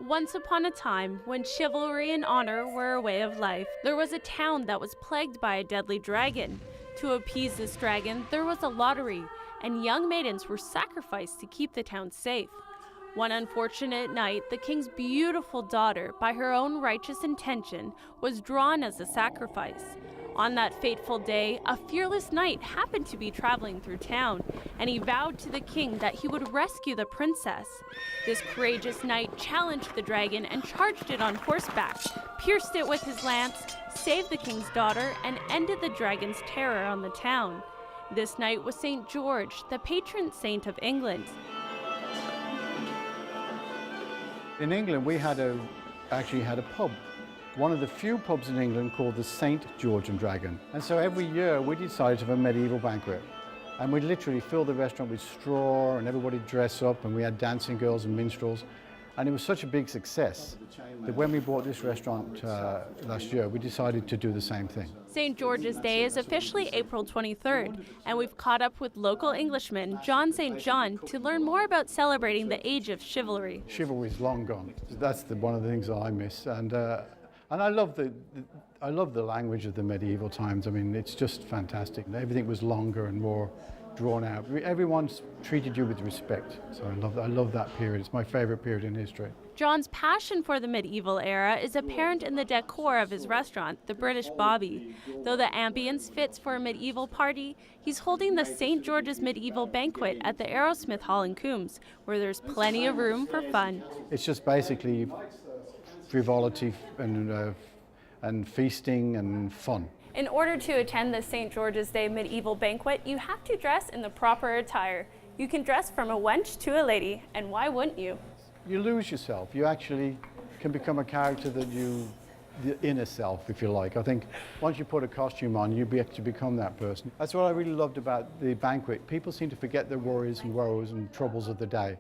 Once upon a time, when chivalry and honor were a way of life, there was a town that was plagued by a deadly dragon. To appease this dragon, there was a lottery, and young maidens were sacrificed to keep the town safe. One unfortunate night, the king's beautiful daughter, by her own righteous intention, was drawn as a sacrifice. On that fateful day, a fearless knight happened to be traveling through town, and he vowed to the king that he would rescue the princess. This courageous knight challenged the dragon and charged it on horseback, pierced it with his lance, saved the king's daughter, and ended the dragon's terror on the town. This knight was St. George, the patron saint of England. In England, we actually had a pub. One of the few pubs in England called the St. George and Dragon. And so every year we decided to have a medieval banquet. And we'd literally fill the restaurant with straw and everybody dress up, and we had dancing girls and minstrels. And it was such a big success that when we bought this restaurant last year, we decided to do the same thing. St. George's Day is officially April 23rd, and we've caught up with local Englishman John St. John to learn more about celebrating the age of chivalry. Chivalry's long gone. That's one of the things that I miss. And I love the language of the medieval times. I mean, it's just fantastic. Everything was longer and more drawn out. Everyone's treated you with respect. So I love that period. It's my favorite period in history. John's passion for the medieval era is apparent in the decor of his restaurant, the British Bobby. Though the ambience fits for a medieval party, he's holding the St. George's Medieval Banquet at the Aerosmith Hall in Coombs, where there's plenty of room for fun. It's just basically frivolity and feasting and fun. In order to attend the St. George's Day Medieval Banquet, you have to dress in the proper attire. You can dress from a wench to a lady, and why wouldn't you? You lose yourself. You actually can become a character that the inner self, if you like. I think once you put a costume on, you actually become that person. That's what I really loved about the banquet. People seem to forget their worries and woes and troubles of the day.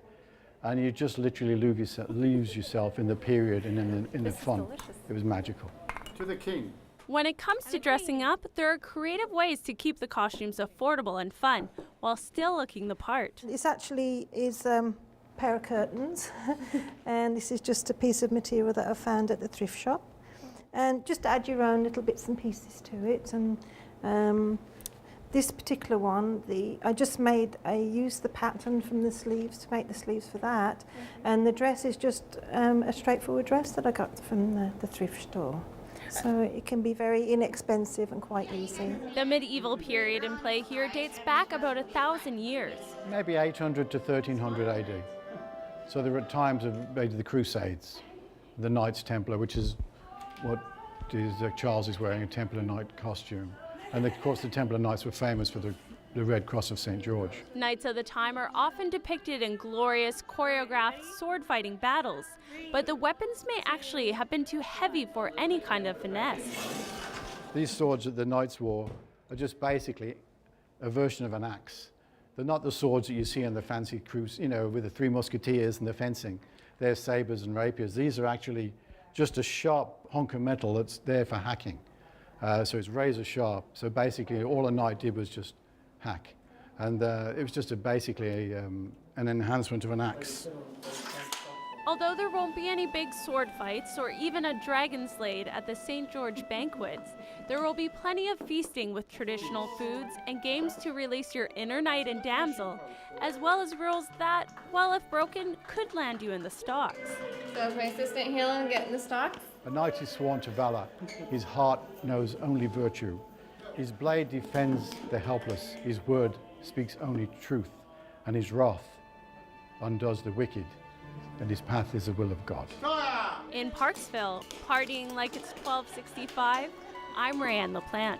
And you just literally lose yourself in the period and in the fun. Delicious. It was magical. To the king. When it comes to dressing up, there are creative ways to keep the costumes affordable and fun while still looking the part. This actually is a pair of curtains, and this is just a piece of material that I found at the thrift shop. And just add your own little bits and pieces to it. And this particular one, I used the pattern from the sleeves to make the sleeves for that. And the dress is just a straightforward dress that I got from the thrift store. So it can be very inexpensive and quite easy. The medieval period in play here dates back about 1,000 years. Maybe 800 to 1300 AD. So there were times of maybe the Crusades, the Knights Templar, which is what Charles is wearing, a Templar Knight costume. And of course the Templar Knights were famous for the Red Cross of St. George. Knights of the time are often depicted in glorious, choreographed sword-fighting battles, but the weapons may actually have been too heavy for any kind of finesse. These swords that the knights wore are just basically a version of an axe. They're not the swords that you see in the fancy cruise, with the Three Musketeers and the fencing. They're sabers and rapiers. These are actually just a sharp hunk of metal that's there for hacking. So it's razor sharp. So basically all a knight did was just hack. And it was just basically an enhancement of an axe. Although there won't be any big sword fights or even a dragon slayed at the St. George banquets, there will be plenty of feasting with traditional foods and games to release your inner knight and damsel, as well as rules that, well, if broken, could land you in the stocks. So is my assistant Helen getting the stocks? A knight is sworn to valor. His heart knows only virtue. His blade defends the helpless. His word speaks only truth. And his wrath undoes the wicked. And his path is the will of God. In Parksville, partying like it's 1265, I'm Rae-Anne LaPlante.